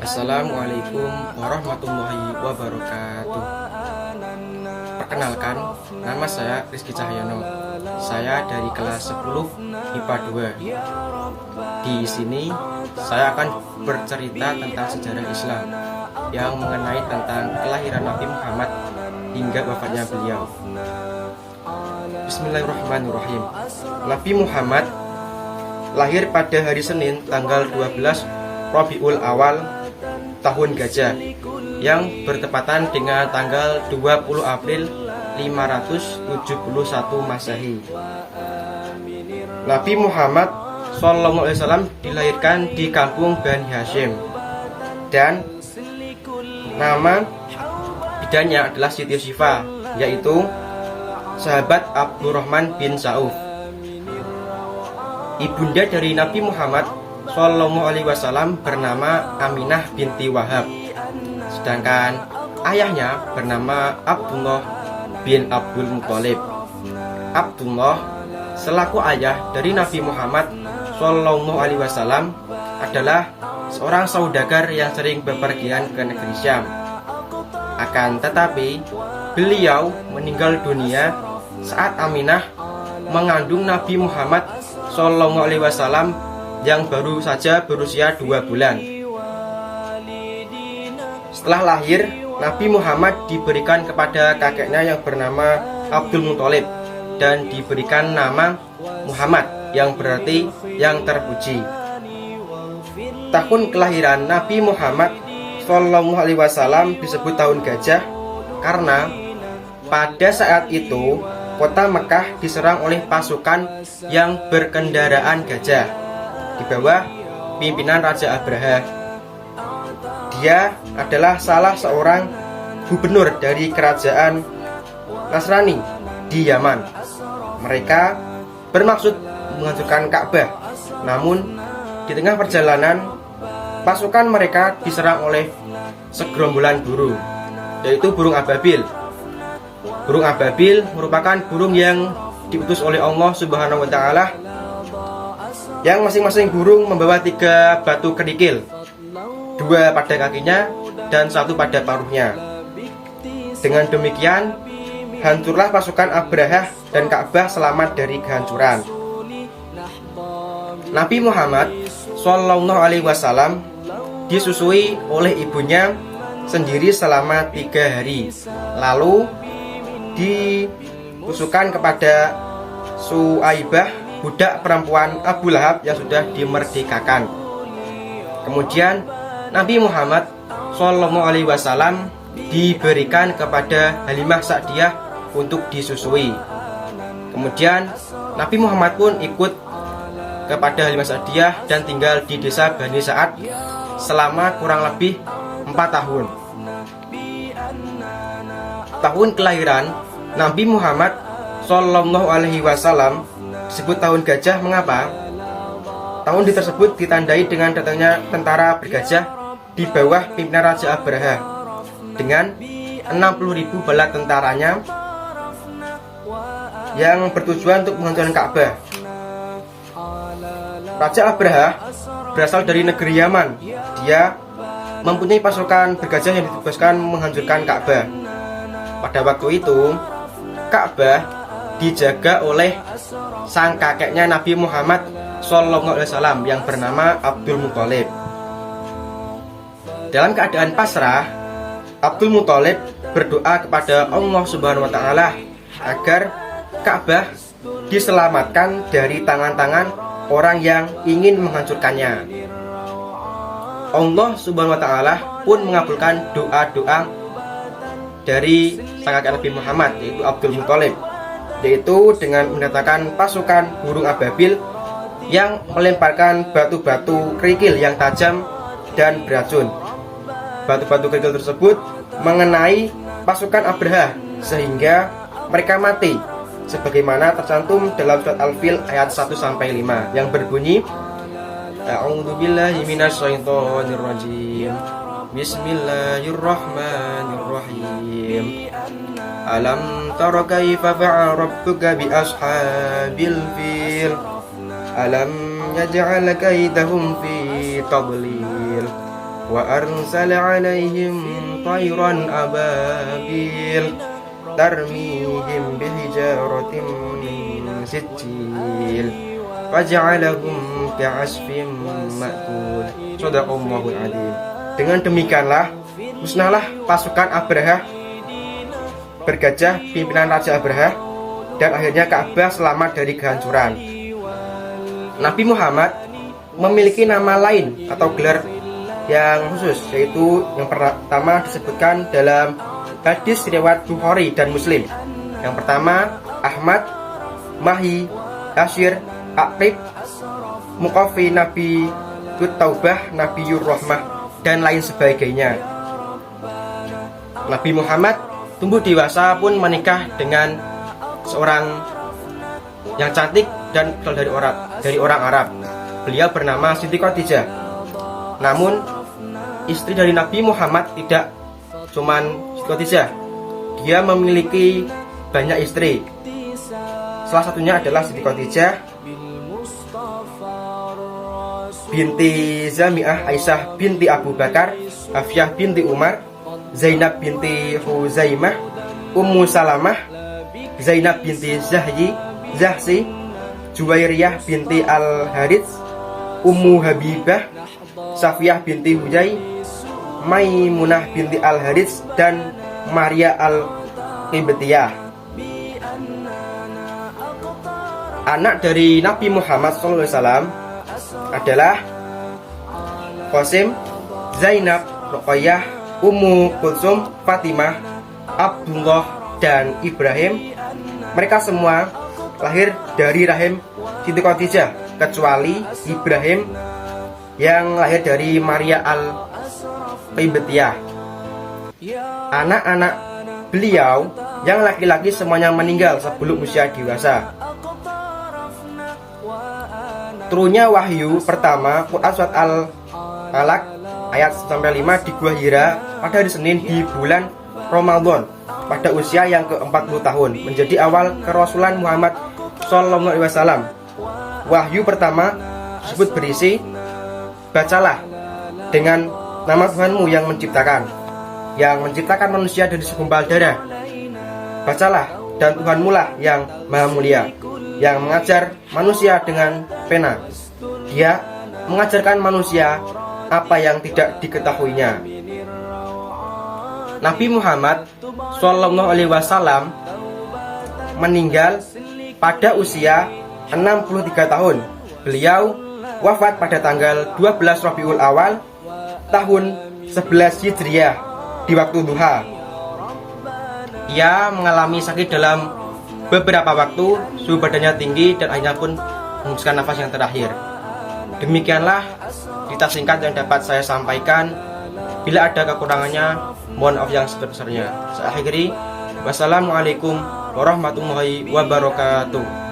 Assalamualaikum warahmatullahi wabarakatuh. Perkenalkan, nama saya Rizky Cahyono. Saya dari kelas 10 IPA 2. Di sini saya akan bercerita tentang sejarah Islam yang mengenai tentang kelahiran Nabi Muhammad hingga wafatnya beliau. Bismillahirrahmanirrahim. Nabi Muhammad lahir pada hari Senin tanggal 12 Rabiul Awal tahun Gajah yang bertepatan dengan tanggal 20 April 571 Masehi. Nabi Muhammad SAW dilahirkan di kampung Bani Hashim dan nama bidannya adalah Siti Syifa, yaitu sahabat Abdurrahman bin Sauf. Ibunda dari Nabi Muhammad SAW bernama Aminah binti Wahab, sedangkan ayahnya bernama Abdullah bin Abdul Muthalib. Abdullah selaku ayah dari Nabi Muhammad SAW adalah seorang saudagar yang sering bepergian ke negeri Syam. Akan tetapi beliau meninggal dunia saat Aminah mengandung Nabi Muhammad SAW yang baru saja berusia 2 bulan. Setelah lahir, Nabi Muhammad diberikan kepada kakeknya yang bernama Abdul Muthalib dan diberikan nama Muhammad yang berarti yang terpuji. Tahun kelahiran Nabi Muhammad SAW disebut tahun gajah karena pada saat itu kota Mekah diserang oleh pasukan yang berkendaraan gajah di bawah pimpinan Raja Abraha. Dia adalah salah seorang gubernur dari kerajaan Nasrani di Yaman. Mereka bermaksud menghancurkan Ka'bah. Namun di tengah perjalanan pasukan mereka diserang oleh segerombolan burung, yaitu burung ababil. Burung ababil merupakan burung yang diutus oleh Allah Subhanahu wa Ta'ala, yang masing-masing burung membawa 3 batu kerikil, 2 pada kakinya dan 1 pada paruhnya. Dengan demikian, hancurlah pasukan Abrahah dan Ka'bah selamat dari kehancuran. Nabi Muhammad SAW disusui oleh ibunya sendiri selama 3 hari, lalu ditusukan kepada Suaibah, budak perempuan Abu Lahab yang sudah dimerdekakan. Kemudian Nabi Muhammad SAW diberikan kepada Halimah Sa'diyah untuk disusui. Kemudian Nabi Muhammad pun ikut kepada Halimah Sa'diyah dan tinggal di desa Bani Sa'ad selama kurang lebih 4 tahun. Tahun kelahiran Nabi Muhammad SAW disebut tahun gajah. Mengapa? Tahun tersebut ditandai dengan datangnya tentara bergajah di bawah pimpinan Raja Abraha dengan 60.000 bala tentaranya yang bertujuan untuk menghancurkan Ka'bah. Raja Abraha berasal dari negeri Yaman. Dia mempunyai pasukan bergajah yang ditugaskan menghancurkan Ka'bah. Pada waktu itu Ka'bah dijaga oleh sang kakeknya Nabi Muhammad SAW yang bernama Abdul Muthalib. Dalam keadaan pasrah, Abdul Muthalib berdoa kepada Allah Subhanahu wa Ta'ala agar Ka'bah diselamatkan dari tangan-tangan orang yang ingin menghancurkannya. Allah Subhanahu wa Ta'ala pun mengabulkan doa-doa dari sang kakek Nabi Muhammad, yaitu Abdul Muthalib, yaitu dengan mendatangkan pasukan burung ababil yang melemparkan batu-batu kerikil yang tajam dan beracun. Batu-batu kerikil tersebut mengenai pasukan Abraha sehingga mereka mati, sebagaimana tercantum dalam surat Al-Fil ayat 1-5 yang berbunyi, A'udzubillahi minasyaitonirrajim. Bismillahirrahmanirrahim. Alam tara kaifa fa'ala rabbuka bi ashabil fil. Alam يجعل كيدهم في تضليل وأرسل عليهم طيرا أبابيل ترميهم بحجارة من سجيل فجعلهم كعصف مأكول. Shadaqallahul adzim. Dengan demikianlah musnahlah pasukan Abraha bergajah pimpinan Raja Abraha, dan akhirnya Ka'bah selamat dari kehancuran. Nabi Muhammad memiliki nama lain atau gelar yang khusus, yaitu yang pertama disebutkan dalam hadis riwayat Bukhari dan Muslim. Yang pertama Ahmad, Mahi, Asyir, Akrib, Muqafi, Nabi Taubah, Nabiur Rahmah, dan lain sebagainya. Nabi Muhammad tumbuh dewasa pun menikah dengan seorang yang cantik dan dari orang Arab. Beliau bernama Siti Khadijah. Namun istri dari Nabi Muhammad tidak cuman Siti Khadijah. Dia memiliki banyak istri. Salah satunya adalah Siti Khadijah binti Zami'ah, Aisyah binti Abu Bakar, Afiyah binti Umar, Zainab binti Huzaimah, Ummu Salamah, Zainab binti Zahsi, Juwairiyah binti Al-Harits, Ummu Habibah, Safiyah binti Huyai, Maimunah binti Al-Harits, dan Maria Al-Qibtiyah. Anak dari Nabi Muhammad SAW adalah Qasim, Zainab, Ruqayyah, Ummu Kulsum, Fatimah, Abdullah, dan Ibrahim. Mereka semua lahir dari rahim Siti Khadijah, kecuali Ibrahim yang lahir dari Maria Al-Qibtiyah. Anak-anak beliau yang laki-laki semuanya meninggal sebelum usia dewasa. Turunnya wahyu pertama Quran surat Al-Alaq ayat 5 di Gua Hira pada hari Senin di bulan Ramadan pada usia yang ke-40 tahun, menjadi awal kerasulan Muhammad SAW. Wahyu pertama tersebut berisi, bacalah dengan nama Tuhanmu yang menciptakan manusia dari segumpal darah. Bacalah, dan Tuhanmu lah yang maha mulia, yang mengajar manusia dengan pena. Dia mengajarkan manusia apa yang tidak diketahuinya. Nabi Muhammad SAW meninggal pada usia 63 tahun. Beliau wafat pada tanggal 12 Rabiul Awal tahun 11 Hijriah di waktu duha. Ia mengalami sakit dalam beberapa waktu, suhu badannya tinggi, dan akhirnya pun menghembuskan nafas yang terakhir. Demikianlah cerita singkat yang dapat saya sampaikan. Bila ada kekurangannya, mohon maaf yang sebesar-besarnya. Saya akhiri. Wassalamualaikum warahmatullahi wabarakatuh.